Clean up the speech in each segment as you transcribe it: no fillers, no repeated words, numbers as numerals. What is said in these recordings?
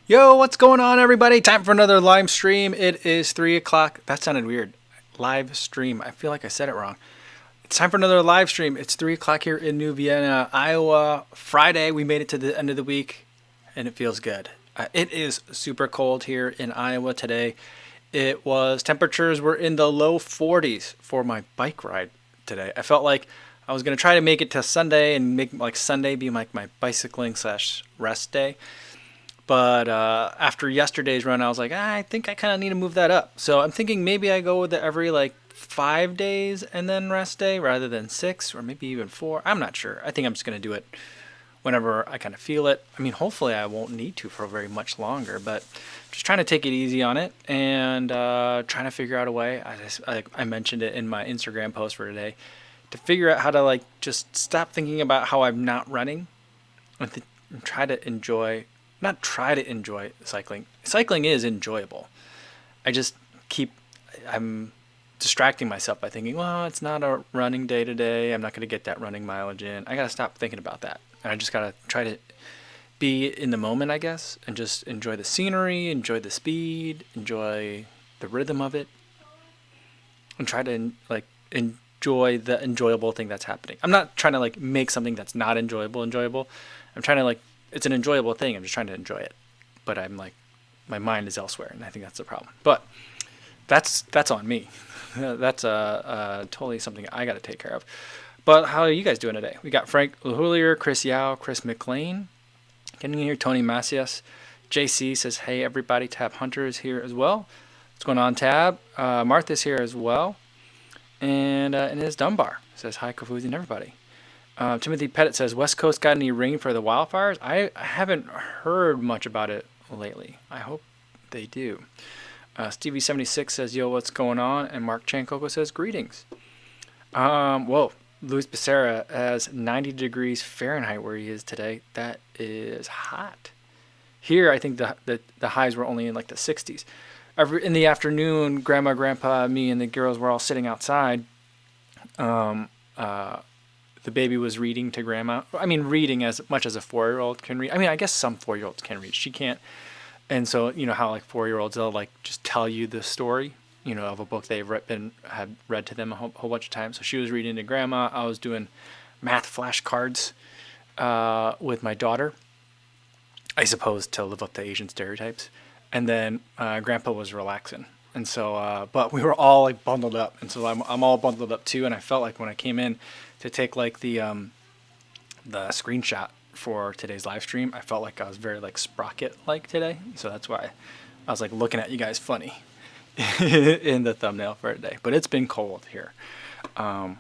Yo, what's going on, everybody? Time for another live stream. It is 3 o'clock. That sounded weird. Live stream. I feel like I said it wrong. It's time for another live stream. It's 3 o'clock here in New Vienna, Iowa. Friday, we made it to the end of the week, and it feels good. It is super cold here in Iowa today. Temperatures were in the low 40s for my bike ride today. I felt like I was going to try to make it to Sunday and make like Sunday be like my bicycling / rest day. But after yesterday's run, I was like, I think I kind of need to move that up. So I'm thinking maybe I go with the every like 5 days and then rest day rather than 6 or maybe even 4. I'm not sure. I think I'm just going to do it whenever I kind of feel it. I mean, hopefully I won't need to for very much longer, but just trying to take it easy on it and trying to figure out a way. I mentioned it in my Instagram post for today to figure out how to like just stop thinking about how I'm not running and try to enjoy not try to enjoy cycling. Cycling is enjoyable. I'm distracting myself by thinking, well, it's not a running day today. I'm not going to get that running mileage in. I got to stop thinking about that. And I just got to try to be in the moment, I guess, and just enjoy the scenery, enjoy the speed, enjoy the rhythm of it, and try to like enjoy the enjoyable thing that's happening. I'm not trying to like make something that's not enjoyable. I'm trying to like it's an enjoyable thing. I'm just trying to enjoy it, but I'm like, my mind is elsewhere, and I think that's the problem. But that's on me. That's totally something I got to take care of. But how are you guys doing today? We got Frank Lahulier, Chris Yao, Chris McLean. Getting here, Tony Macias. JC says, hey, everybody. Tab Hunter is here as well. What's going on, Tab? Martha's here as well. And Inez Dunbar says, hi, Kofuzi and everybody. Timothy Pettit says, West Coast got any rain for the wildfires? I haven't heard much about it lately. I hope they do. Stevie76 says, yo, what's going on? And Mark Chancoco says, greetings. Whoa. Luis Becerra has 90 degrees Fahrenheit where he is today. That is hot. Here, I think the highs were only in like the 60s. In the afternoon, Grandma, Grandpa, me, and the girls were all sitting outside. The baby was reading to Grandma. I mean, reading as much as a 4-year-old can read. I mean, I guess some 4-year-olds can read. She can't. And so, you know how like 4-year-olds, they'll like just tell you the story, of a book they've had read to them a whole bunch of times. So she was reading to Grandma. I was doing math flashcards with my daughter, I suppose, to live up to Asian stereotypes. And then Grandpa was relaxing. And so, but we were all like bundled up. And so I'm all bundled up too. And I felt like when I came in to take like the screenshot for today's live stream, I felt like I was very like Sprocket like today. So that's why I was like looking at you guys funny in the thumbnail for today. But it's been cold here. But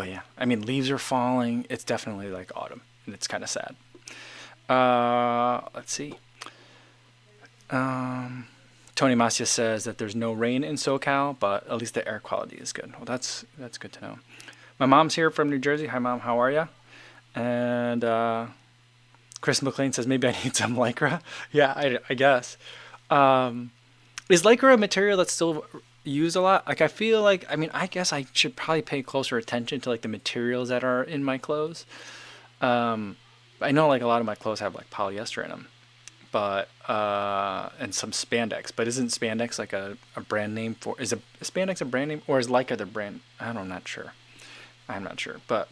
yeah, I mean, leaves are falling. It's definitely like autumn, and it's kind of sad. Let's see. Tony Macia says that there's no rain in SoCal, but at least the air quality is good. Well, that's good to know. My mom's here from New Jersey. Hi, Mom. How are ya? And Chris McLean says maybe I need some Lycra. Yeah, I guess. Is Lycra a material that's still used a lot? Like, I feel like, I mean, I guess I should probably pay closer attention to like the materials that are in my clothes. I know like a lot of my clothes have like polyester in them, but and some spandex. But isn't spandex like a brand name for? Is spandex a brand name, or is Lycra the brand? I'm not sure. But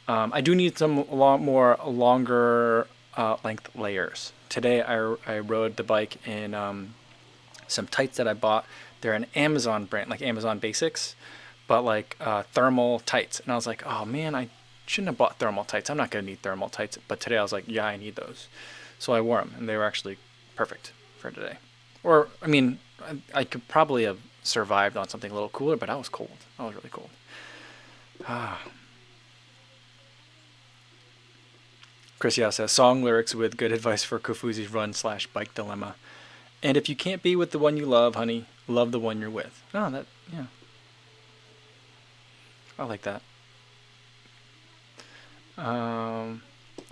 I do need some longer length layers. Today I rode the bike in some tights that I bought. They're an Amazon brand, like Amazon Basics, but like thermal tights. And I was like, oh man, I shouldn't have bought thermal tights. I'm not going to need thermal tights. But today I was like, yeah, I need those. So I wore them, and they were actually perfect for today. Or, I mean, I could probably have survived on something a little cooler, but I was cold. I was really cold. Chris Yao says, song lyrics with good advice for Kofuzi's run / bike dilemma. And if you can't be with the one you love, honey, love the one you're with. Oh, yeah. I like that.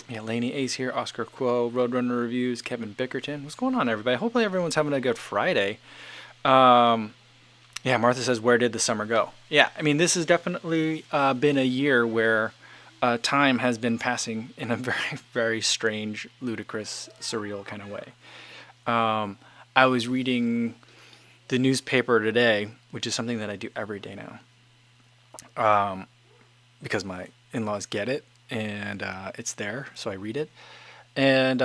Yeah, Laney Ace here, Oscar Quo, Roadrunner Reviews, Kevin Bickerton. What's going on, everybody? Hopefully everyone's having a good Friday. Yeah, Martha says, where did the summer go? Yeah, I mean, this has definitely been a year where time has been passing in a very, very strange, ludicrous, surreal kind of way. I was reading the newspaper today, which is something that I do every day now, because my in-laws get it and it's there, so I read it. And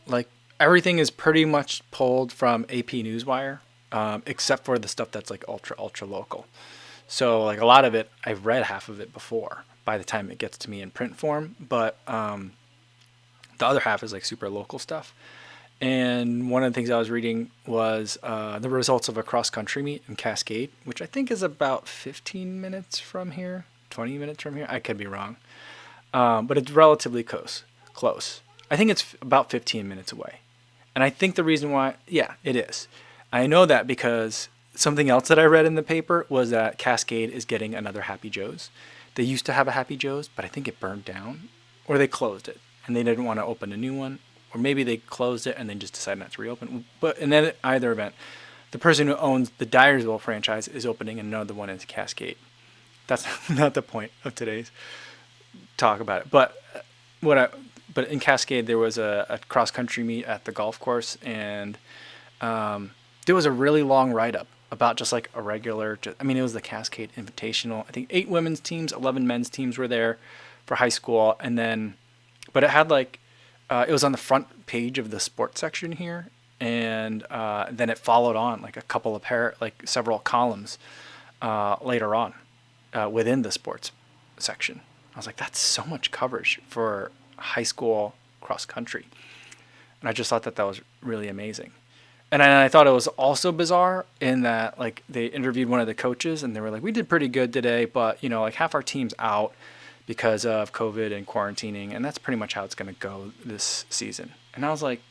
like everything is pretty much pulled from AP Newswire, except for the stuff that's like ultra local. So like a lot of it, I've read half of it before by the time it gets to me in print form, but the other half is like super local stuff. And one of the things I was reading was the results of a cross country meet in Cascade, which I think is about 15 minutes from here, 20 minutes from here. I could be wrong, but it's relatively close. Close. I think it's about 15 minutes away. And I think the reason why, yeah, it is. I know that because something else that I read in the paper was that Cascade is getting another Happy Joe's. They used to have a Happy Joe's, but I think it burned down, or they closed it, and they didn't want to open a new one, or maybe they closed it and then just decided not to reopen. But in either event, the person who owns the Dyersville franchise is opening another one in Cascade. That's not the point of today's talk about it. But but in Cascade there was a cross country meet at the golf course, and there was a really long write up about just like a regular. I mean, it was the Cascade Invitational. I think 8 women's teams, 11 men's teams were there for high school, and then, but it had like it was on the front page of the sports section here, and then it followed on like a couple of several columns later on within the sports section. I was like, that's so much coverage for high school cross country, and I just thought that was really amazing. And I thought it was also bizarre in that like they interviewed one of the coaches and they were like, we did pretty good today, but like half our team's out because of COVID and quarantining, and that's pretty much how it's going to go this season. And I was like,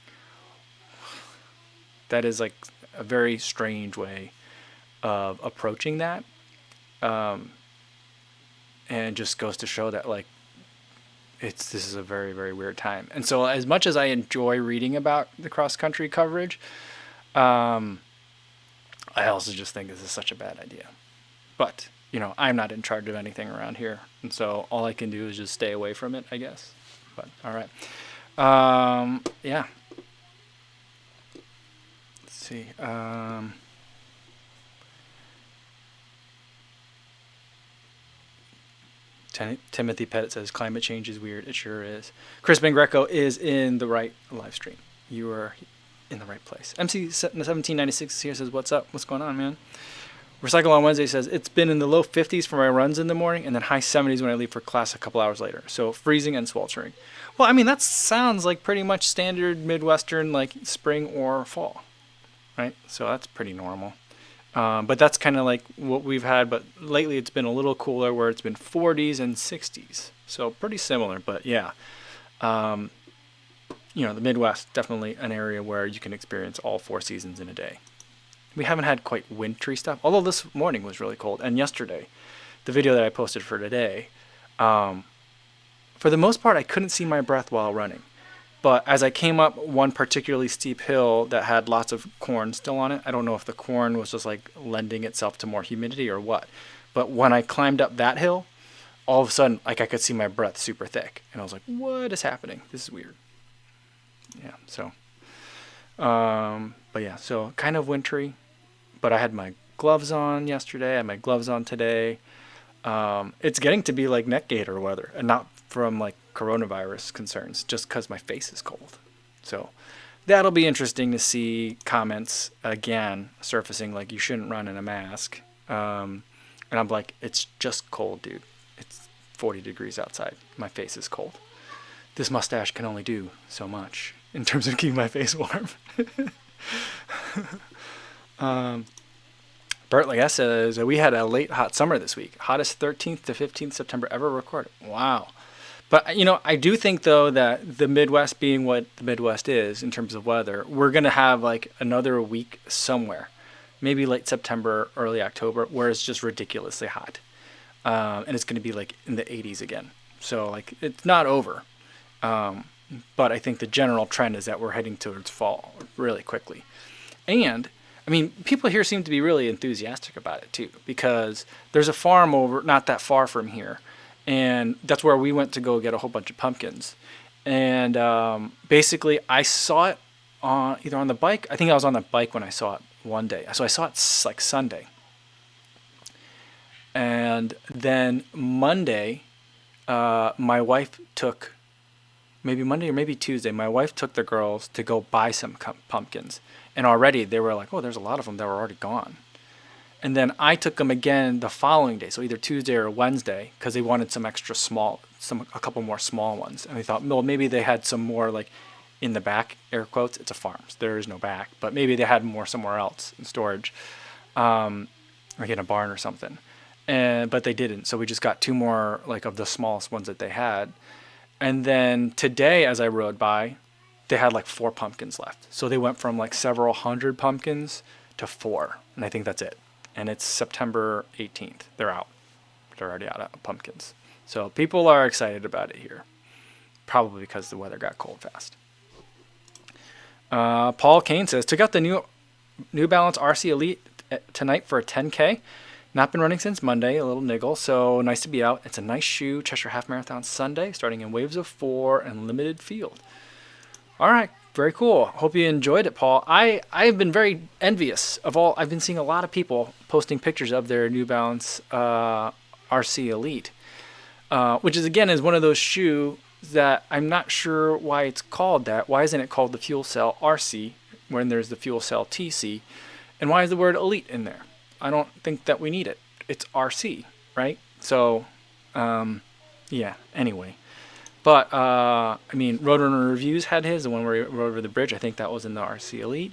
that is like a very strange way of approaching that, and it just goes to show that like this is a very, very weird time. And so as much as I enjoy reading about the cross country coverage, I also just think this is such a bad idea. But I'm not in charge of anything around here, and so all I can do is just stay away from it, I guess. But all right, yeah. Let's see. Timothy Pettit says climate change is weird. It sure is. Chris Greco is in the right live stream. You are in the right place. MC 1796 here says, "What's up? What's going on, man?" Recycle on Wednesday says, it's been in the low 50s for my runs in the morning and then high 70s when I leave for class a couple hours later. So freezing and sweltering. Well, I mean, that sounds like pretty much standard Midwestern, like spring or fall, right? So that's pretty normal. But that's kind of like what we've had. But lately it's been a little cooler where it's been 40s and 60s. So pretty similar. But yeah, the Midwest, definitely an area where you can experience all 4 seasons in a day. We haven't had quite wintry stuff, although this morning was really cold. And yesterday, the video that I posted for today, for the most part, I couldn't see my breath while running. But as I came up one particularly steep hill that had lots of corn still on it, I don't know if the corn was just like lending itself to more humidity or what. But when I climbed up that hill, all of a sudden, like I could see my breath super thick. And I was like, what is happening? This is weird. Yeah, so. But yeah, so kind of wintry. But I had my gloves on yesterday. I had my gloves on today. It's getting to be like neck gaiter weather, and not from like coronavirus concerns, just because my face is cold. So that'll be interesting to see comments again surfacing like you shouldn't run in a mask. And I'm like, it's just cold, dude. It's 40 degrees outside. My face is cold. This mustache can only do so much in terms of keeping my face warm. Bert Legas says, we had a late hot summer this week. Hottest 13th to 15th September ever recorded. Wow. But, I do think, though, that the Midwest being what the Midwest is in terms of weather, we're going to have, like, another week somewhere, maybe late September, early October, where it's just ridiculously hot. And it's going to be, like, in the 80s again. So, like, it's not over. But I think the general trend is that we're heading towards fall really quickly. And, I mean, people here seem to be really enthusiastic about it, too, because there's a farm over not that far from here. And that's where we went to go get a whole bunch of pumpkins. And basically, I saw it on either on the bike. I think I was on the bike when I saw it one day. So I saw it like Sunday. And then Monday, my wife took, maybe Monday or maybe Tuesday, my wife took the girls to go buy some pumpkins. And already they were like, oh, there's a lot of them that were already gone. And then I took them again the following day, so either Tuesday or Wednesday, because they wanted some extra small, a couple more small ones. And they thought, well, maybe they had some more like in the back, air quotes. It's a farm, so there is no back, but maybe they had more somewhere else in storage, like in a barn or something. But they didn't, so we just got two more like of the smallest ones that they had. And then today, as I rode by, they had like 4 pumpkins left. So they went from like several hundred pumpkins to 4, and I think that's it. And it's September 18th. They're out. They're already out of pumpkins. So people are excited about it here. Probably because the weather got cold fast. Paul Kane says, took out the New Balance RC Elite tonight for a 10K. Not been running since Monday, a little niggle, so nice to be out. It's a nice shoe. Cheshire Half Marathon Sunday, starting in waves of 4 and limited field. All right. Very cool. Hope you enjoyed it, Paul. I've been very envious of all. I've been seeing a lot of people posting pictures of their New Balance RC Elite, which is one of those shoes that I'm not sure why it's called that. Why isn't it called the Fuel Cell RC when there's the Fuel Cell TC? And why is the word Elite in there? I don't think that we need it. It's RC, right? So, yeah, anyway. But, Roadrunner Reviews had his, the one where he rode over the bridge. I think that was in the RC Elite.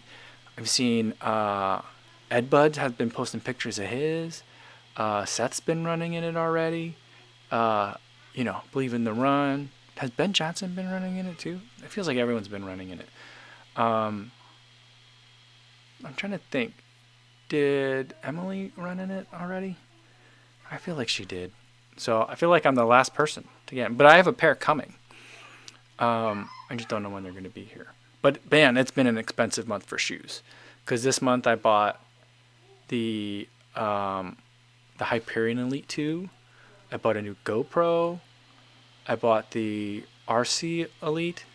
I've seen Ed Buds has been posting pictures of his. Seth's been running in it already. Believe in the Run. Has Ben Johnson been running in it too? It feels like everyone's been running in it. I'm trying to think. Did Emily run in it already? I feel like she did. So I feel like I'm the last person to get it. But I have a pair coming. I just don't know when they're going to be here. But man, it's been an expensive month for shoes. Because this month I bought the Hyperion Elite 2. I bought a new GoPro. I bought the RC Elite.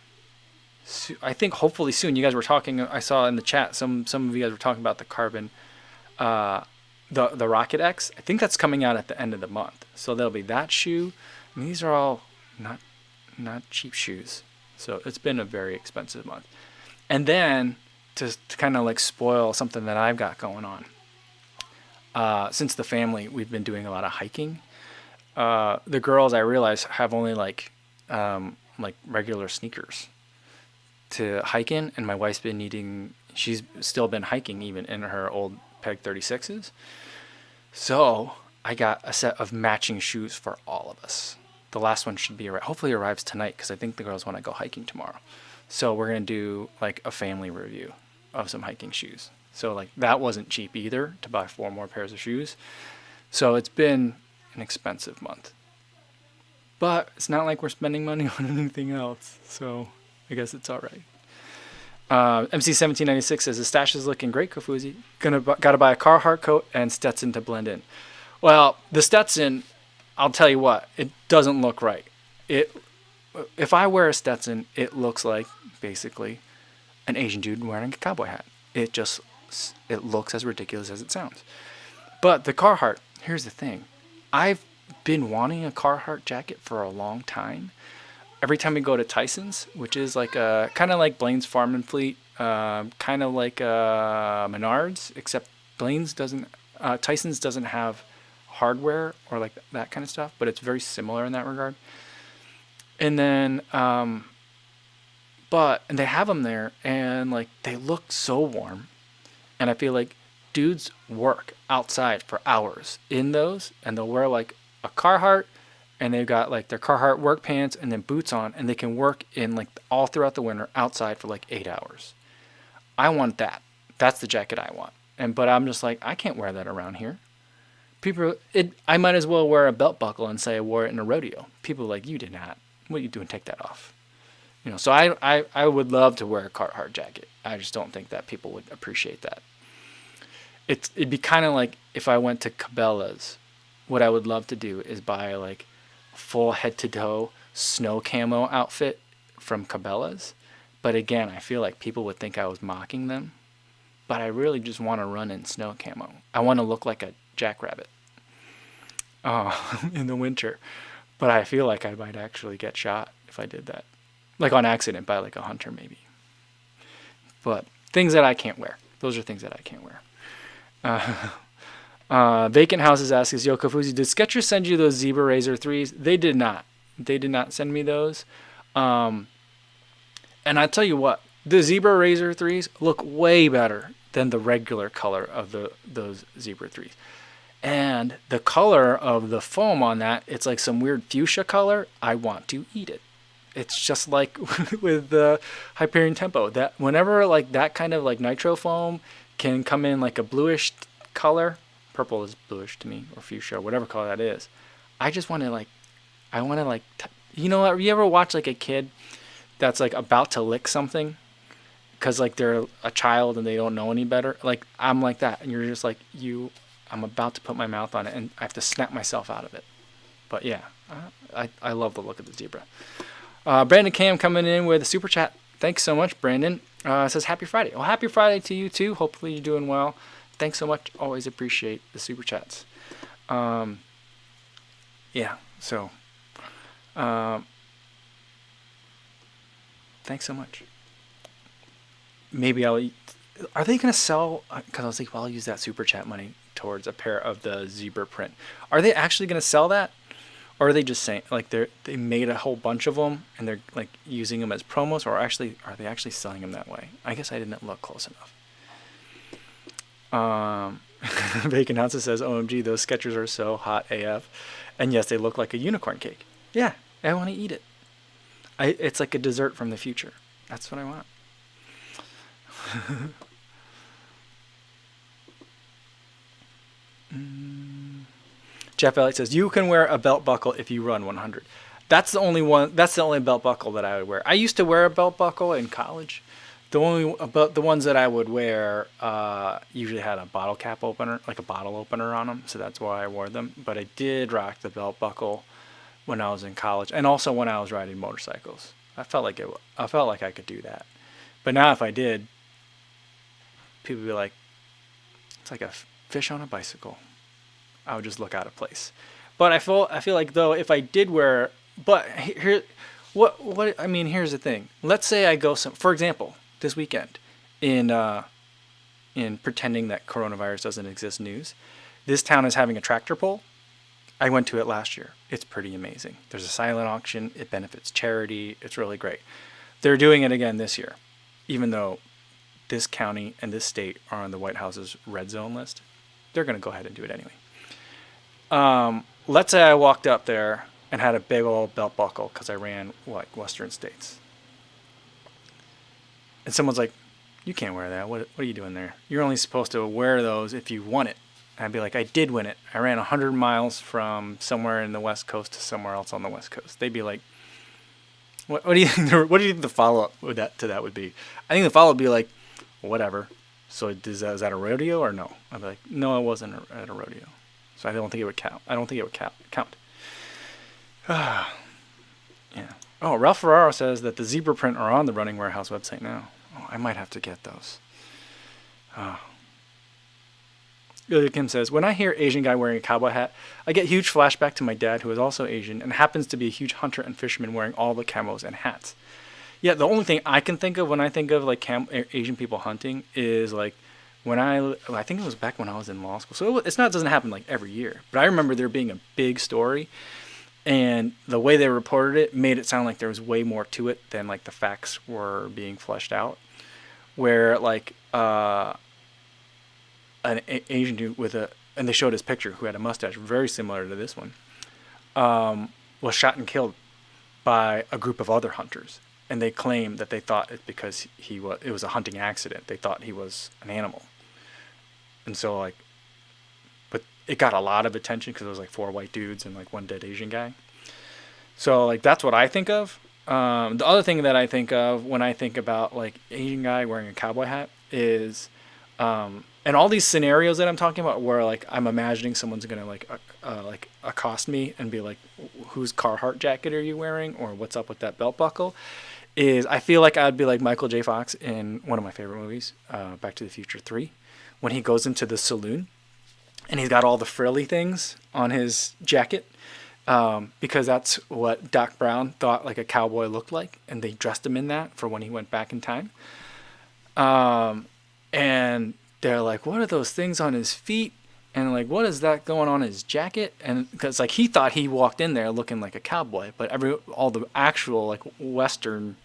I think hopefully soon. You guys were talking. I saw in the chat some of you guys were talking about the Carbon, the Rocket X. I think that's coming out at the end of the month. So there'll be that shoe. And these are all not cheap shoes. So it's been a very expensive month. And then to kind of like spoil something that I've got going on. Since the family, we've been doing a lot of hiking. The girls, I realize, have only like regular sneakers to hike in, and my wife's been needing. She's still been hiking even in her old Peg 36s. So I got a set of matching shoes for all of us. The last one should be hopefully arrives tonight because I think the girls want to go hiking tomorrow. So we're gonna do like a family review of some hiking shoes. So like that wasn't cheap either to buy 4 more pairs of shoes. So it's been an expensive month. But it's not like we're spending money on anything else. So I guess it's all right. MC1796 says, the stash is looking great, Kofuzi. Gotta buy a Carhartt coat and Stetson to blend in. Well, the Stetson, I'll tell you what, it doesn't look right. If I wear a Stetson, it looks like basically an Asian dude wearing a cowboy hat. It looks as ridiculous as it sounds. But the Carhartt, here's the thing. I've been wanting a Carhartt jacket for a long time. Every time we go to Tyson's, which is like kind of like Blaine's Farm and Fleet, kind of like Menards, except Tyson's doesn't have hardware or like that kind of stuff, but it's very similar in that regard. And then, and they have them there, and like they look so warm, and I feel like dudes work outside for hours in those, and they'll wear like a Carhartt, and they've got like their Carhartt work pants and then boots on, and they can work in like all throughout the winter outside for like 8 hours. I want that. That's the jacket I want. But I'm just like, I can't wear that around here. I might as well wear a belt buckle and say I wore it in a rodeo. People are like, you did not. What are you doing? Take that off. So I would love to wear a Carhartt jacket. I just don't think that people would appreciate that. It'd be kind of like if I went to Cabela's. What I would love to do is buy like a full head to toe snow camo outfit from Cabela's, But again, I feel like people would think I was mocking them. But I really just want to run in snow camo. I want to look like a jackrabbit in the winter. But I feel like I might actually get shot if I did that. Like on accident by like a hunter maybe. But things that I can't wear. Those are things that I can't wear. Vacant Houses asks, yo, Kofuzi, did Skechers send you those Zebra Razor 3s? They did not. They did not send me those. And I tell you what, the Zebra Razor 3s look way better than the regular color of those Zebra 3s. And the color of the foam on that, it's like some weird fuchsia color. I want to eat it. It's just like with the Hyperion Tempo. That whenever like that kind of like nitro foam can come in like a bluish color, purple is bluish to me, or fuchsia, whatever color that is. I just want to like, you know what? You ever watch like a kid that's like about to lick something because like they're a child and they don't know any better? Like I'm like that, and you're just like I'm about to put my mouth on it and I have to snap myself out of it. But yeah, I love the look of the Zebra. Brandon Cam coming in with a super chat. Thanks so much, Brandon. Says happy Friday. Well, happy Friday to you too. Hopefully you're doing well. Thanks so much. Always appreciate the super chats. Yeah. So, thanks so much. Maybe are they going to sell, because I was like, well, I'll use that super chat money towards a pair of the Zebra print. Are they actually going to sell that? Or are they just saying, like, they made a whole bunch of them and they're like using them as promos, or are they actually selling them that way? I guess I didn't look close enough. Bacon Hansa says, OMG, those Skechers are so hot AF. And yes, they look like a unicorn cake. Yeah, I want to eat it. It's like a dessert from the future. That's what I want. Jeff Elliott says, you can wear a belt buckle if you run 100. That's the only one. That's the only belt buckle that I would wear. I used to wear a belt buckle in college. The ones that I would wear usually had a bottle cap opener, like a bottle opener on them, so that's why I wore them. But I did rock the belt buckle when I was in college, and also when I was riding motorcycles. I felt like I could do that. But now if I did, people would be like, it's like a fish on a bicycle. I would just look out of place. But I feel like though if I did wear, but here, what I mean, here's the thing. Let's say I go for example, this weekend in pretending that coronavirus doesn't exist news, this town is having a tractor pull. I went to it last year. It's pretty amazing. There's a silent auction. It benefits charity. It's really great. They're doing it again this year, even though this county and this state are on the White House's red zone list. They're going to go ahead and do it anyway. Let's say I walked up there and had a big old belt buckle because I ran like Western states. And someone's like, you can't wear that. What are you doing there? You're only supposed to wear those if you won it. And I'd be like, I did win it. I ran 100 miles from somewhere in the West Coast to somewhere else on the West Coast. They'd be like, what do you think? What do you think the follow-up to that would be? I think the follow-up would be like, whatever. So is that a rodeo or no? I'd be like, no, it wasn't at a rodeo. So I don't think it would count. Count. Yeah. Oh, Ralph Ferraro says that the zebra print are on the Running Warehouse website now. Oh, I might have to get those. Ilya Kim says, when I hear Asian guy wearing a cowboy hat, I get huge flashback to my dad, who is also Asian and happens to be a huge hunter and fisherman wearing all the camos and hats. Yeah, the only thing I can think of when I think of like Asian people hunting is like when I think it was back when I was in law school. So it doesn't happen like every year, but I remember there being a big story, and the way they reported it made it sound like there was way more to it than like the facts were being fleshed out. Where like an Asian dude and they showed his picture, who had a mustache very similar to this one, was shot and killed by a group of other hunters. And they claimed that they thought it because it was a hunting accident. They thought he was an animal. And so like, but it got a lot of attention because it was like 4 white dudes and like 1 dead Asian guy. So like, that's what I think of. The other thing that I think of when I think about like Asian guy wearing a cowboy hat is, and all these scenarios that I'm talking about where like I'm imagining someone's gonna like accost me and be like, whose Carhartt jacket are you wearing, or what's up with that belt buckle, is I feel like I'd be like Michael J. Fox in one of my favorite movies, Back to the Future 3, when he goes into the saloon and he's got all the frilly things on his jacket, because that's what Doc Brown thought like a cowboy looked like, and they dressed him in that for when he went back in time. And they're like, what are those things on his feet? And like, what is that going on his jacket? And because like he thought he walked in there looking like a cowboy, but all the actual like Western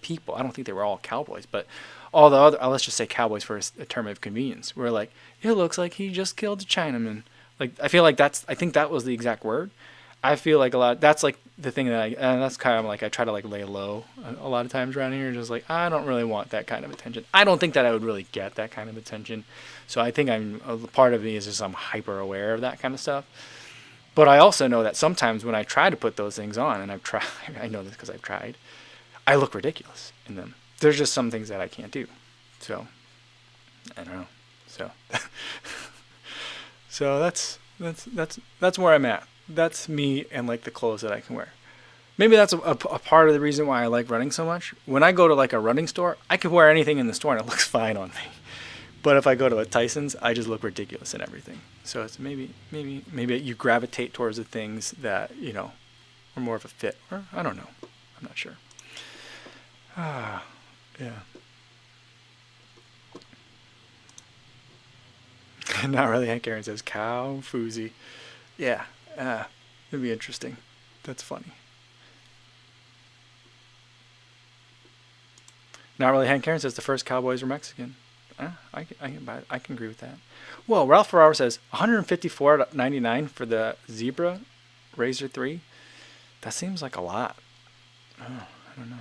people, I don't think they were all cowboys, but all the other, let's just say cowboys for a term of convenience, were like, it looks like he just killed a Chinaman. Like, I feel like I think that was the exact word. I feel like that's like the thing that and that's kind of like I try to like lay low a lot of times around here, just like I don't really want that kind of attention. I don't think that I would really get that kind of attention. So I think a part of me is just I'm hyper aware of that kind of stuff. But I also know that sometimes when I try to put those things on, and I've tried, I know this because I've tried, I look ridiculous in them. There's just some things that I can't do. So I don't know. So that's where I'm at. That's me and like the clothes that I can wear. Maybe that's a part of the reason why I like running so much. When I go to like a running store, I could wear anything in the store and it looks fine on me. But if I go to a Tyson's, I just look ridiculous in everything. So it's maybe you gravitate towards the things that, you know, are more of a fit. Or I don't know. I'm not sure. Yeah. Not really. Hank Aaron says Kofuzi. Yeah. It'd be interesting. That's funny. Not really. Hank Aaron says the first cowboys were Mexican. I can agree with that. Well, Ralph Ferraro says $154.99 for the Zebra Razor 3. That seems like a lot. Oh, I don't know.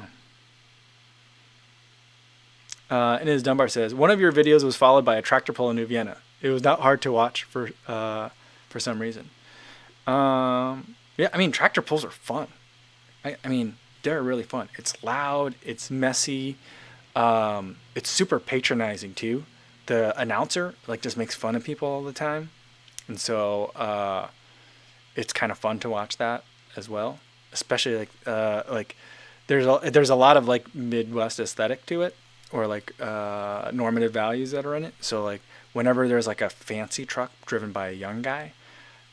And his Dunbar says one of your videos was followed by a tractor pull in New Vienna. It was not hard to watch for some reason. Yeah, I mean, tractor pulls are fun. I mean, they're really fun. It's loud. It's messy. It's super patronizing too. The announcer like just makes fun of people all the time, and so it's kind of fun to watch that as well. Especially like there's a lot of like Midwest aesthetic to it, or like normative values that are in it. So like whenever there's like a fancy truck driven by a young guy,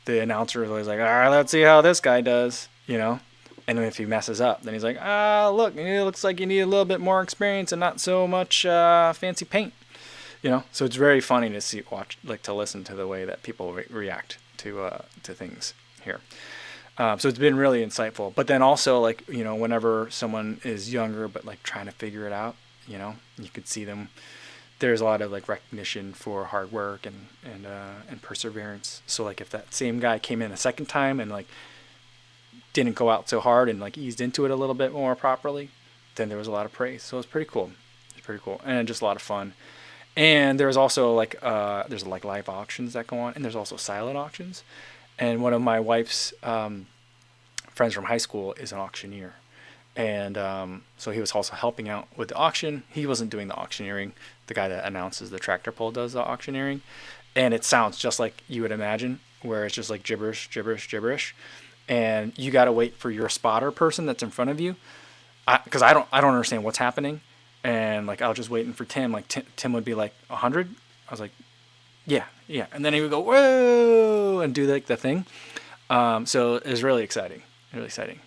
the announcer is always like, all right, let's see how this guy does, you know? And then if he messes up, then he's like, look, it looks like you need a little bit more experience and not so much fancy paint, you know? So it's very funny to to listen to the way that people react to things here. So it's been really insightful. But then also, like, you know, whenever someone is younger but like trying to figure it out, you know, you could see them. There's a lot of like recognition for hard work and perseverance. So like if that same guy came in a second time and like didn't go out so hard and like eased into it a little bit more properly, then there was a lot of praise. So it's pretty cool. It's pretty cool and just a lot of fun. And there's also like there's like live auctions that go on, and there's also silent auctions. And one of my wife's friends from high school is an auctioneer. And so he was also helping out with the auction. He wasn't doing the auctioneering. The guy that announces the tractor pull does the auctioneering. And it sounds just like you would imagine, where it's just like gibberish, gibberish, gibberish. And you got to wait for your spotter person that's in front of you. Because I don't understand what's happening. And like I was just waiting for Tim. Like Tim would be like 100. I was like, yeah. And then he would go, whoa, and do like the thing. So it was really exciting. Really exciting.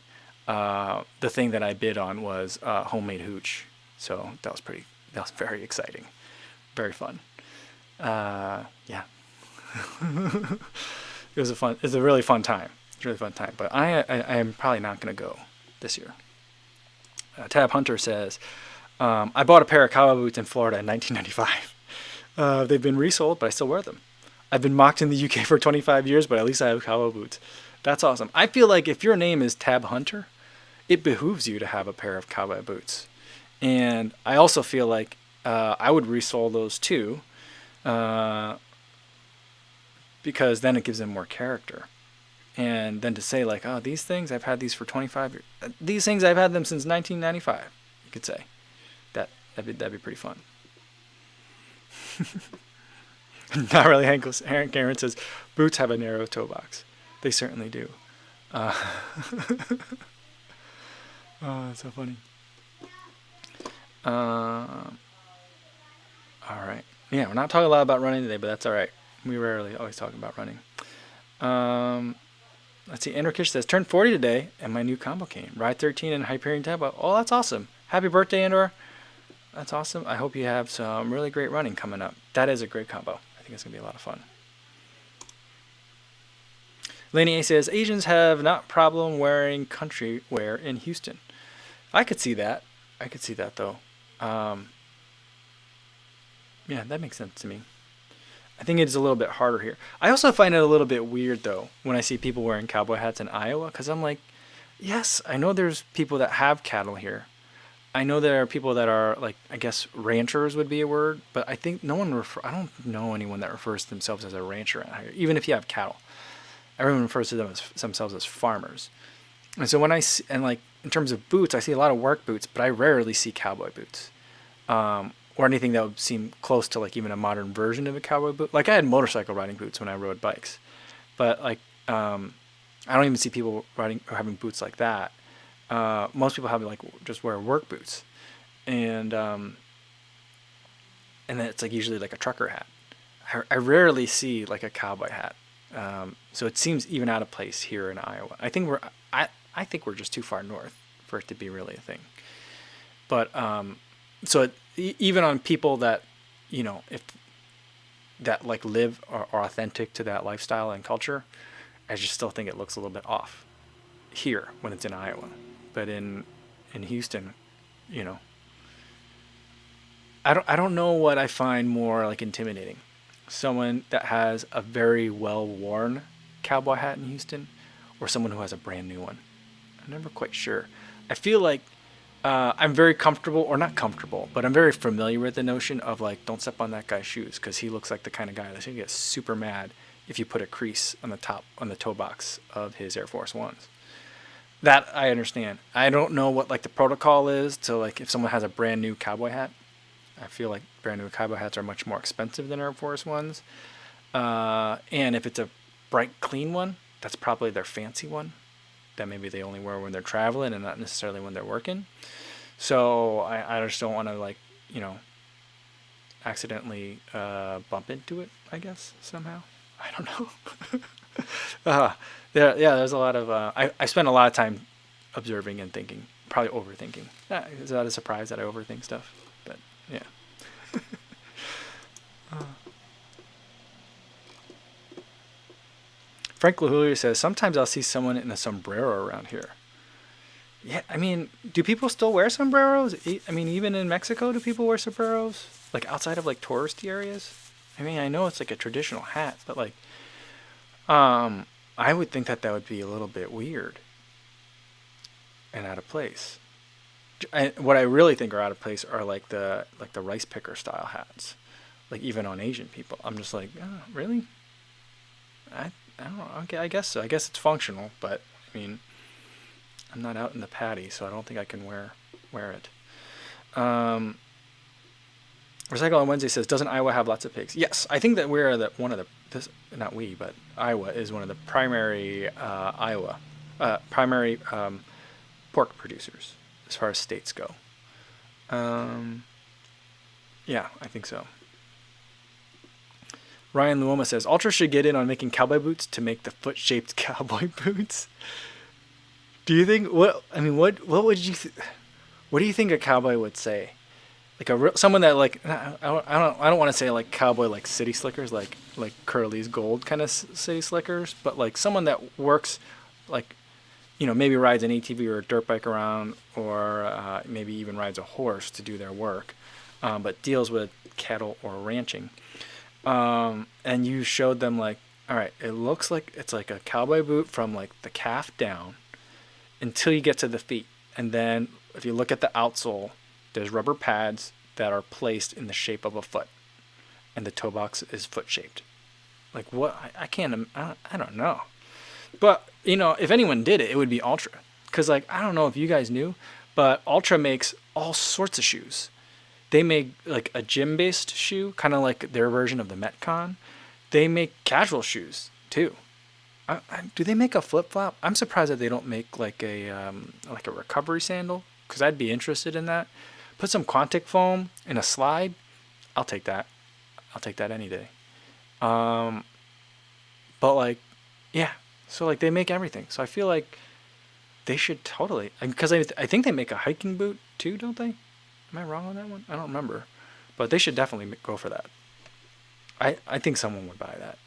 The thing that I bid on was homemade hooch, so that was very exciting, very fun. Yeah, it's a really fun time. It's a really fun time. But I am probably not gonna go this year. Tab Hunter says, I bought a pair of cowboy boots in Florida in 1995. They've been resold, but I still wear them. I've been mocked in the UK for 25 years, but at least I have cowboy boots. That's awesome. I feel like if your name is Tab Hunter, it behooves you to have a pair of cowboy boots. And I also feel like I would resole those too, because then it gives them more character. And then to say like, oh, these things, I've had these for 25 years. These things, I've had them since 1995, you could say. That'd be pretty fun. Not really. Hank Aaron says, boots have a narrow toe box. They certainly do. Oh, that's so funny. Uh, all right. Yeah, we're not talking a lot about running today, but that's all right. We rarely always talk about running. Um, let's see. Andrew Kish says, turned 40 today, and my new combo came. Ride 13 and Hyperion Tempo. Oh, that's awesome. Happy birthday, Andor. That's awesome. I hope you have some really great running coming up. That is a great combo. I think it's going to be a lot of fun. Laney A says, Asians have not problem wearing country wear in Houston. I could see that. I could see that, though. Yeah, that makes sense to me. I think it's a little bit harder here. I also find it a little bit weird, though, when I see people wearing cowboy hats in Iowa, because I'm like, yes, I know there's people that have cattle here. I know there are people that are, like, I guess ranchers would be a word, but I think I don't know anyone that refers to themselves as a rancher out here, even if you have cattle. Everyone refers to themselves as farmers. And so when I see, and like in terms of boots, I see a lot of work boots, but I rarely see cowboy boots, or anything that would seem close to like even a modern version of a cowboy boot. Like I had motorcycle riding boots when I rode bikes, but like I don't even see people riding or having boots like that. Most people have like just wear work boots, and then it's like usually like a trucker hat. I rarely see like a cowboy hat. So it seems even out of place here in Iowa. I think we're just too far north for it to be really a thing. But even on people that, if that like live or are authentic to that lifestyle and culture, I just still think it looks a little bit off here when it's in Iowa. But in Houston, you know, I don't know what I find more like intimidating. Someone that has a very well worn cowboy hat in Houston, or someone who has a brand new one. I'm never quite sure. I feel like I'm very comfortable, or not comfortable, but I'm very familiar with the notion of like, don't step on that guy's shoes, because he looks like the kind of guy that's gonna get super mad if you put a crease on the toe box of his Air Force Ones. That I understand. I don't know what like the protocol is to like if someone has a brand new cowboy hat. I feel like brand new cowboy hats are much more expensive than Air Force Ones. And if it's a bright, clean one, that's probably their fancy one that maybe they only wear when they're traveling and not necessarily when they're working. So I just don't want to like, accidentally bump into it, I guess, somehow. I don't know. There's a lot of, I spend a lot of time observing and thinking, probably overthinking. Is that a surprise that I overthink stuff? But yeah. Frank Lahulia says, sometimes I'll see someone in a sombrero around here. Yeah, I mean, do people still wear sombreros? I mean, even in Mexico, do people wear sombreros? Like outside of like touristy areas? I mean, I know it's like a traditional hat, but like, I would think that would be a little bit weird and out of place. What I really think are out of place are like the rice picker style hats, like even on Asian people. I'm just like, oh, really? I don't know. Okay, I guess so. I guess it's functional, but I mean, I'm not out in the paddy, so I don't think I can wear it. Recycle on Wednesday says, doesn't Iowa have lots of pigs? Yes, I think that we're not we, but Iowa is one of the primary pork producers as far as states go. Yeah, I think so. Ryan Luoma says, Ultra should get in on making cowboy boots to make the foot-shaped cowboy boots. Do you think what would you what do you think a cowboy would say? Like someone that like I don't want to say like cowboy like city slickers like Curly's Gold kind of city slickers, but like someone that works like maybe rides an ATV or a dirt bike around, or maybe even rides a horse to do their work, but deals with cattle or ranching. And you showed them like, all right, it looks like it's like a cowboy boot from like the calf down until you get to the feet. And then if you look at the outsole, there's rubber pads that are placed in the shape of a foot, and the toe box is foot shaped. Like what? I can't, I don't know. But if anyone did it, it would be Ultra. Cause like, I don't know if you guys knew, but Ultra makes all sorts of shoes. They make like a gym-based shoe, kind of like their version of the Metcon. They make casual shoes too. Do they make a flip-flop? I'm surprised that they don't make like a recovery sandal, because I'd be interested in that. put some Quantic foam in a slide, I'll take that. I'll take that any day. But like, yeah. So like they make everything. So I feel like they should totally, because I think they make a hiking boot too, don't they? Am I wrong on that one? I don't remember. But they should definitely go for that. I think someone would buy that.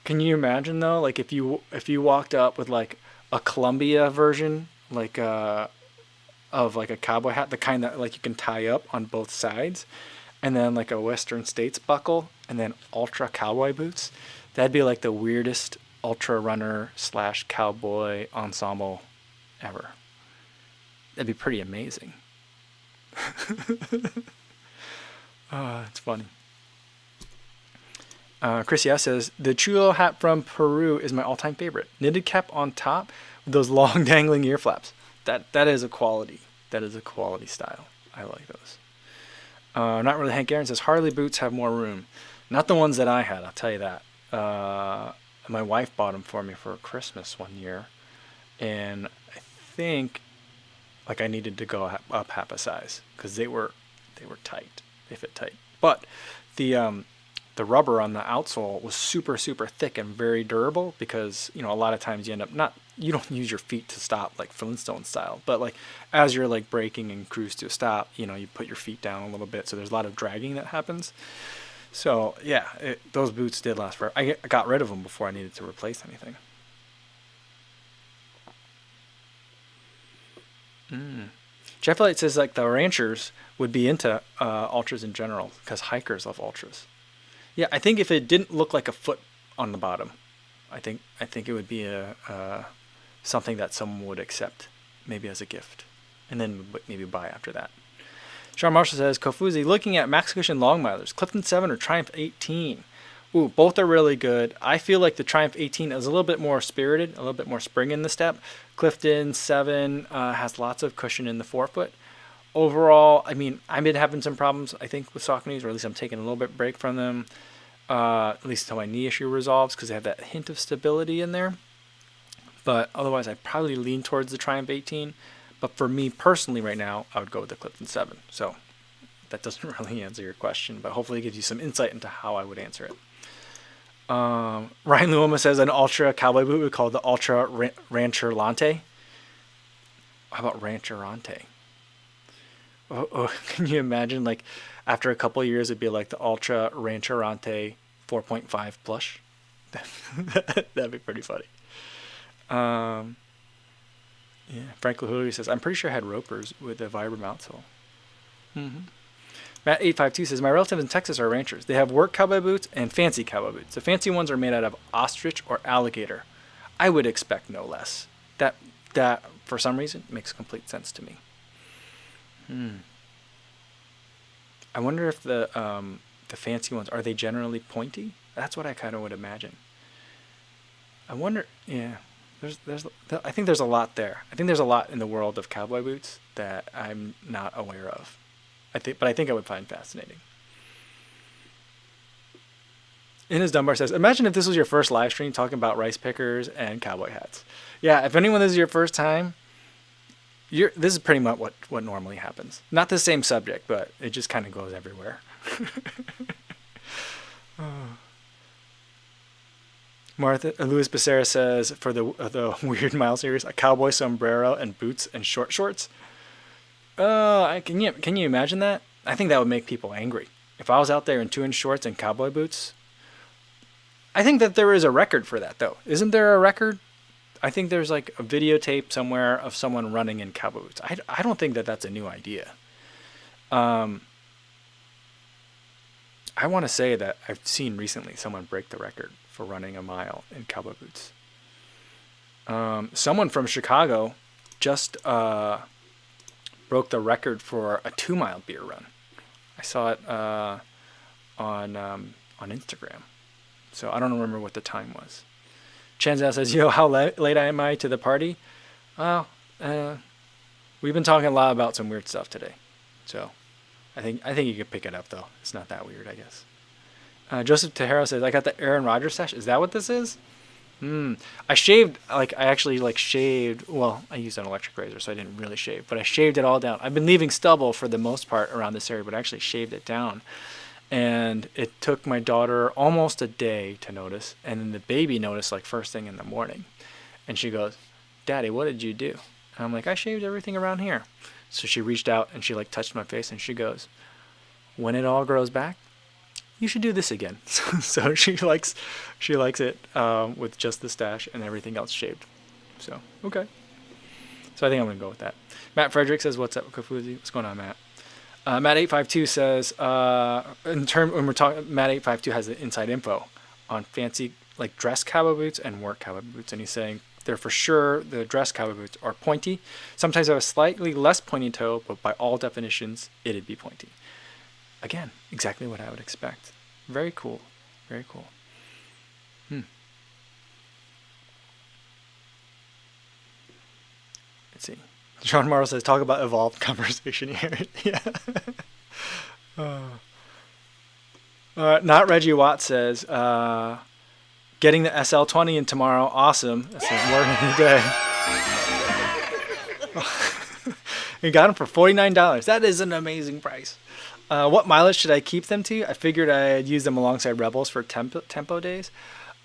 Can you imagine though, like if you walked up with like a Columbia version, like of like a cowboy hat, the kind that like you can tie up on both sides, and then like a Western States buckle, and then ultra cowboy boots. That'd be like the weirdest ultra runner / cowboy ensemble ever. That'd be pretty amazing. It's funny. Chris S says, the chulo hat from Peru is my all-time favorite. Knitted cap on top with those long dangling ear flaps. That is a quality. That is a quality style. I like those. Not really Hank Aaron says, Harley boots have more room. Not the ones that I had, I'll tell you that. My wife bought them for me for Christmas one year. And I think like I needed to go up half a size because they were tight. They fit tight. But the rubber on the outsole was super, super thick and very durable because, you know, a lot of times you end up you don't use your feet to stop like Flintstone style, but like as you're like braking and cruise to a stop, you know, you put your feet down a little bit. So there's a lot of dragging that happens. So yeah, those boots did last forever. I got rid of them before I needed to replace anything. Jeff Light says like the ranchers would be into ultras in general because hikers love ultras. Yeah, I think if it didn't look like a foot on the bottom, I think it would be something that someone would accept, maybe as a gift, and then maybe buy after that. Sean Marshall says, Kofuzi, looking at Max Cushion Long Milers, Clifton 7 or Triumph 18? Ooh, both are really good. I feel like the Triumph 18 is a little bit more spirited, a little bit more spring in the step. Clifton 7 has lots of cushion in the forefoot. Overall, I mean, I've been having some problems, I think, with Sauconys, or at least I'm taking a little bit break from them, at least until my knee issue resolves, because they have that hint of stability in there. But otherwise, I'd probably lean towards the Triumph 18. But for me personally right now, I would go with the Clifton 7. So that doesn't really answer your question, but hopefully it gives you some insight into how I would answer it. Ryan Luoma says an ultra cowboy boot we call the Ultra Rancherlante. How about Rancherante? Oh, can you imagine, like, after a couple of years, it'd be like the Ultra Rancherante 4.5 plush? That'd be pretty funny. Yeah, Frank Lahuli says, I'm pretty sure I had ropers with a Vibram outsole. Matt 852 says, my relatives in Texas are ranchers. They have work cowboy boots and fancy cowboy boots. The fancy ones are made out of ostrich or alligator. I would expect no less. That for some reason makes complete sense to me. I wonder if the fancy ones, are they generally pointy? That's what I kind of would imagine. I wonder, yeah. I think there's a lot there. I think there's a lot in the world of cowboy boots that I'm not aware of. But I think I would find fascinating. Innes Dunbar says, imagine if this was your first live stream talking about rice pickers and cowboy hats. Yeah, if anyone, this is your first time, this is pretty much what normally happens. Not the same subject, but it just kind of goes everywhere. Martha Luis Becerra says, for the Weird Mile series, a cowboy sombrero and boots and short shorts. Can you imagine that? I think that would make people angry. If I was out there in 2-inch shorts and cowboy boots. I think that there is a record for that, though. Isn't there a record? I think there's like a videotape somewhere of someone running in cowboy boots. I don't think that that's a new idea. I want to say that I've seen recently someone break the record for running a mile in cowboy boots. Someone from Chicago just broke the record for a 2-mile beer run. I saw it on Instagram. So I don't remember what the time was. Chanzel says, yo, how late am I to the party? Well, we've been talking a lot about some weird stuff today. So I think you could pick it up, though. It's not that weird, I guess. Joseph Tejero says, I got the Aaron Rodgers stash. Is that what this is? I shaved, like, I actually, like, shaved, well, I used an electric razor, so I didn't really shave, but I shaved it all down. I've been leaving stubble for the most part around this area, but I actually shaved it down. And it took my daughter almost a day to notice, and then the baby noticed, like, first thing in the morning. And she goes, Daddy, what did you do? And I'm like, I shaved everything around here. So she reached out and she, like, touched my face, and she goes, when it all grows back, you should do this again. So she likes it with just the stash and everything else shaved. So okay. So I think I'm gonna go with that. Matt Frederick says, "What's up, Kofuzi? What's going on, Matt?" Matt852 says, when we're talking, Matt852 has the inside info on fancy, like, dress cowboy boots and work cowboy boots, and he's saying they're for sure, the dress cowboy boots are pointy. Sometimes have a slightly less pointy toe, but by all definitions, it'd be pointy. Again, exactly what I would expect. Very cool. Very cool. Let's see. Sean Morrow says, talk about evolved conversation here. Yeah. Not Reggie Watt says, getting the SL20 in tomorrow. Awesome. That's his word of the day. You got them for $49. That is an amazing price. What mileage should I keep them to? I figured I'd use them alongside Rebels for tempo days.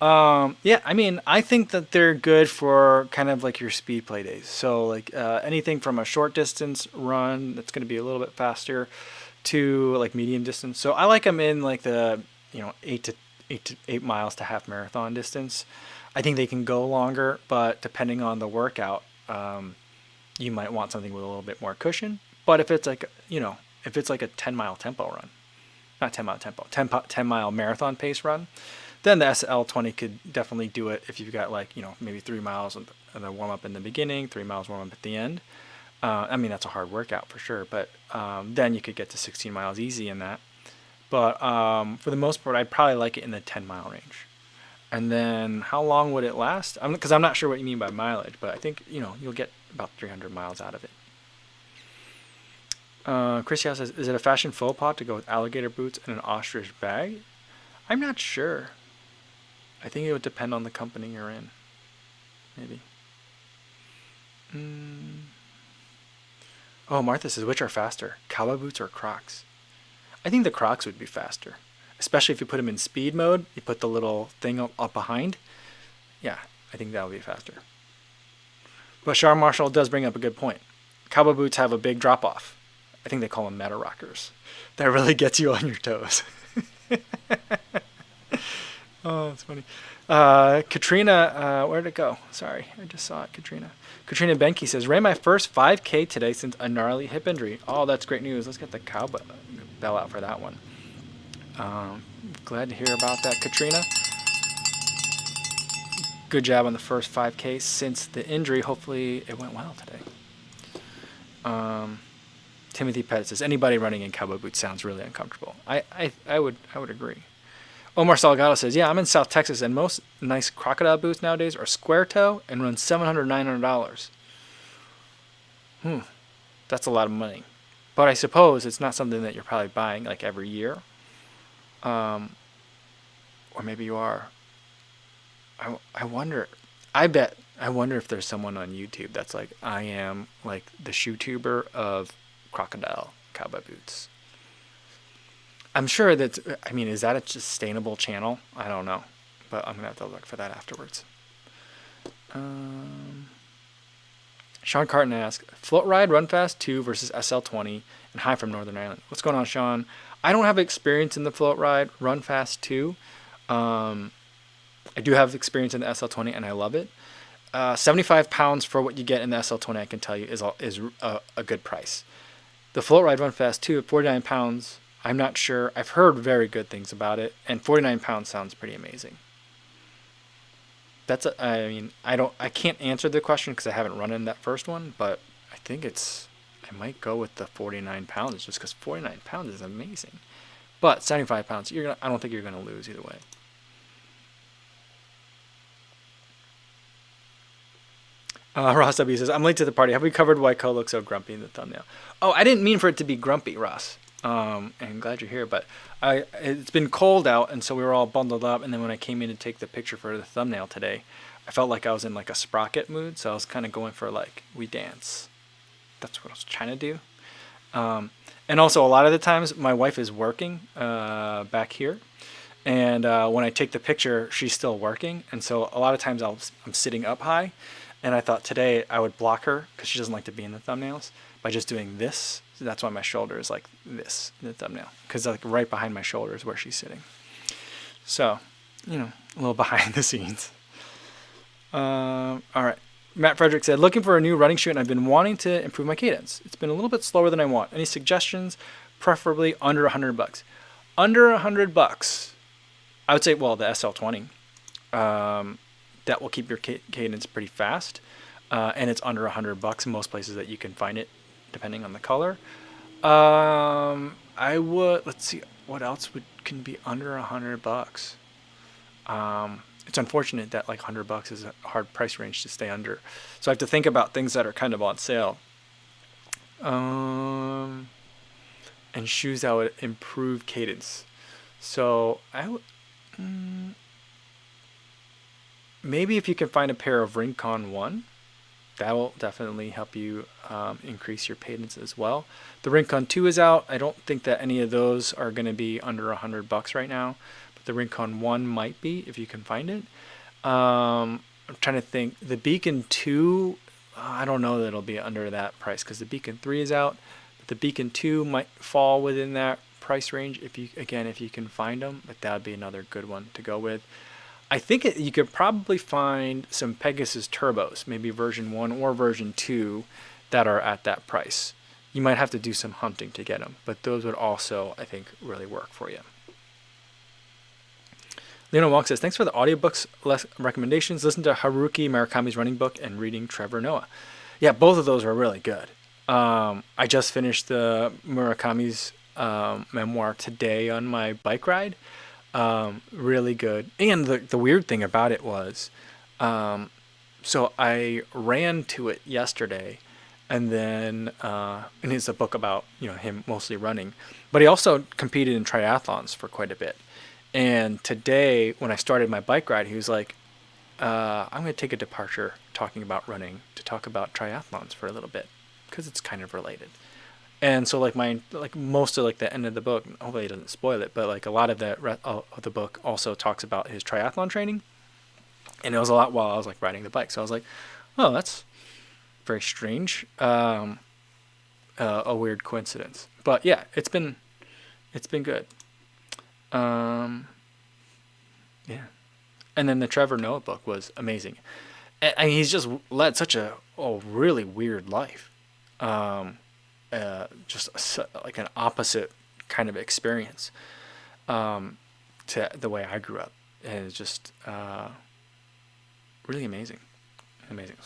Yeah, I mean, I think that they're good for kind of like your speed play days. So, like, anything from a short distance run that's going to be a little bit faster to, like, medium distance. So I like them in, like, the 8 miles to half marathon distance. I think they can go longer, but depending on the workout, you might want something with a little bit more cushion. But if it's like, if it's like a 10-mile tempo run, not 10-mile tempo, 10-mile marathon pace run, then the SL20 could definitely do it if you've got, like, maybe 3 miles and then warm up in the beginning, 3 miles warm up at the end. I mean, that's a hard workout for sure, but then you could get to 16 miles easy in that. But for the most part, I'd probably like it in the 10-mile range. And then how long would it last? Because I'm not sure what you mean by mileage, but I think, you'll get about 300 miles out of it. Chris Yao says, is it a fashion faux pas to go with alligator boots and an ostrich bag? I'm not sure. I think it would depend on the company you're in. Maybe. Oh, Martha says, which are faster, cowboy boots or Crocs? I think the Crocs would be faster. Especially if you put them in speed mode. You put the little thing up behind. Yeah, I think that would be faster. But Char Marshall does bring up a good point. Cowboy boots have a big drop off. I think they call them meta rockers. That really gets you on your toes. Oh, that's funny. Katrina, where'd it go? Sorry, I just saw it, Katrina. Katrina Benke says, ran my first 5K today since a gnarly hip injury. Oh, that's great news. Let's get the cowbell out for that one. Glad to hear about that, Katrina. Good job on the first 5K since the injury. Hopefully it went well today. Timothy Pettit says, anybody running in cowboy boots sounds really uncomfortable. I would agree. Omar Salgado says, yeah, I'm in South Texas, and most nice crocodile boots nowadays are square toe and run $700, $900. That's a lot of money. But I suppose it's not something that you're probably buying, like, every year. Or maybe you are. I wonder. I wonder if there's someone on YouTube that's like, I am, like, the shoe tuber of crocodile cowboy boots. I'm sure that, is that a sustainable channel? I don't know, but I'm gonna have to look for that afterwards. Sean Carton asks, Float Ride Run Fast 2 versus SL20, and hi from Northern Ireland. What's going on, Sean? I don't have experience in the Float Ride Run Fast 2. I do have experience in the SL20, and I love it. 75 pounds for what you get in the SL20, I can tell you, is a good price. The Float Ride Run Fast 2 at 49 pounds, I'm not sure. I've heard very good things about it, and 49 pounds sounds pretty amazing. I can't answer the question because I haven't run in that first one, but I think I might go with the 49 pounds just because 49 pounds is amazing. But 75 pounds, I don't think you're gonna lose either way. Ross W says, I'm late to the party. Have we covered why Ko looks so grumpy in the thumbnail? Oh, I didn't mean for it to be grumpy, Ross. and glad you're here. But it's been cold out, and so we were all bundled up. And then when I came in to take the picture for the thumbnail today, I felt like I was in like a sprocket mood. So I was kind of going for like we dance. That's what I was trying to do. And also a lot of the times my wife is working back here, and when I take the picture, she's still working, and so a lot of times I'm sitting up high, and I thought today I would block her because she doesn't like to be in the thumbnails by just doing this. So that's why my shoulder is like this in the thumbnail, because like right behind my shoulder is where she's sitting. So, you know, a little behind the scenes. All right. Matt Frederick said, looking for a new running shoe, and I've been wanting to improve my cadence. It's been a little bit slower than I want. Any suggestions? Preferably under $100. Under $100, I would say, well, the SL20. That will keep your cadence pretty fast, and it's under $100 in most places that you can find it, depending on the color. I would, let's see, what else can be under $100? It's unfortunate that like $100 is a hard price range to stay under, so I have to think about things that are kind of on sale. And shoes that would improve cadence. So I would maybe if you can find a pair of Rincon 1, that will definitely help you increase your cadence as well. The Rincon 2 is out. I don't think that any of those are going to be under $100 right now. The Rincon 1 might be if you can find it. I'm trying to think. The Beacon 2, I don't know that it'll be under that price because the Beacon 3 is out. But the Beacon 2 might fall within that price range if you can find them. But that would be another good one to go with. I think you could probably find some Pegasus Turbos, maybe version 1 or version 2, that are at that price. You might have to do some hunting to get them, but those would also, I think, really work for you. Leona Walk says, thanks for the audiobooks recommendations. Listen to Haruki Murakami's running book and reading Trevor Noah. Yeah, both of those are really good. I just finished the Murakami's memoir today on my bike ride. Really good. And the weird thing about it was, so I ran to it yesterday, and then, and it's a book about, him mostly running, but he also competed in triathlons for quite a bit. And today, when I started my bike ride, he was like, I'm going to take a departure talking about running to talk about triathlons for a little bit, because it's kind of related. And so most of the end of the book, hopefully it doesn't spoil it, but a lot of the book also talks about his triathlon training. And it was a lot while I was riding the bike. So I was like, oh, that's very strange. A weird coincidence. But yeah, it's been good. Yeah. And then the Trevor Noah book was amazing. And he's just led such a really weird life. Just like an opposite kind of experience to the way I grew up. And it's just really amazing.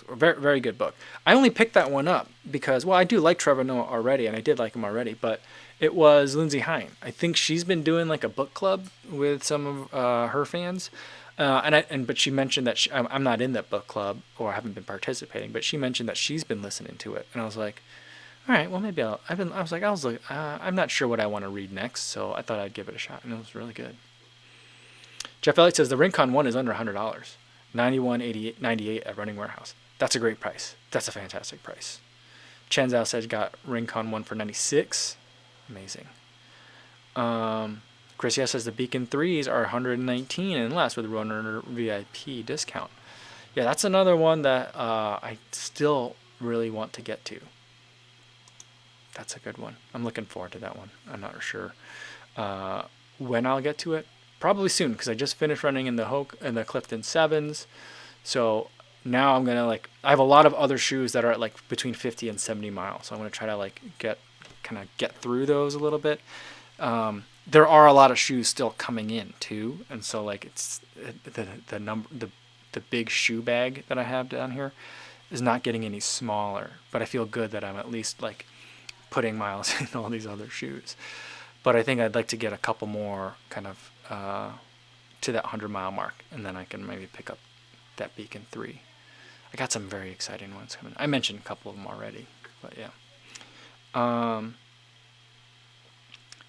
Very, very good book. I only picked that one up because, I do like Trevor Noah already, and I did like him already, but it was Lindsay Hine. I think she's been doing a book club with some of her fans. But she mentioned that I'm not in that book club, or I haven't been participating, but she mentioned that she's been listening to it. And I was like, all right, well, maybe I'm not sure what I want to read next, so I thought I'd give it a shot, and it was really good. Jeff Elliott says the Rincon 1 is under $100, $91.98 at Running Warehouse. That's a great price. That's a fantastic price. Chen Zhao says got Rincon 1 for $96. Amazing. Chris says the Beacon 3s are $119 and less with Runner VIP discount. Yeah, that's another one that I still really want to get to. That's a good one. I'm looking forward to that one. I'm not sure when I'll get to it. Probably soon, because I just finished running in the Clifton 7s. So now I'm gonna I have a lot of other shoes that are at between 50 and 70 miles. So I'm gonna try to get through those a little bit. There are a lot of shoes still coming in too, and so it's the big shoe bag that I have down here is not getting any smaller. But I feel good that I'm at least putting miles in all these other shoes. But I think I'd like to get a couple more kind of to that 100-mile mark, and then I can maybe pick up that Beacon 3. I got some very exciting ones coming. I mentioned a couple of them already, but yeah.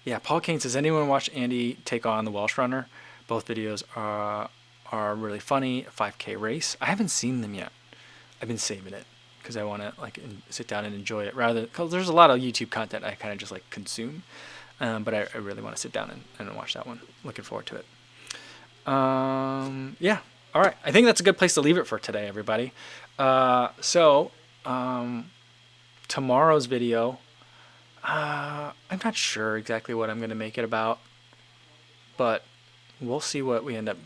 Yeah, Paul Kane says, anyone watch Andy take on the Welsh runner? Both videos are really funny. 5K race. I haven't seen them yet. I've been saving it because I want to like sit down and enjoy it rather, because there's a lot of YouTube content I kind of just like consume, but I really want to sit down and watch that one. Looking forward to it. Yeah. All right. I think that's a good place to leave it for today, everybody. So tomorrow's video, I'm not sure exactly what I'm going to make it about, but we'll see what we end up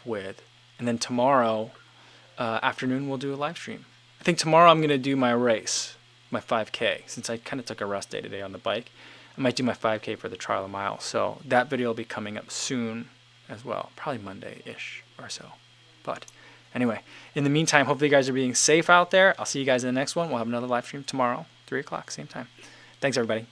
with. And then tomorrow afternoon we'll do a live stream. I think tomorrow I'm going to do my race, my 5K, since I kind of took a rest day today on the bike. I might do my 5K for the trial a mile. So that video will be coming up soon as well, probably Monday-ish or so. But anyway, in the meantime, hopefully you guys are being safe out there. I'll see you guys in the next one. We'll have another live stream tomorrow, 3 o'clock, same time. Thanks, everybody.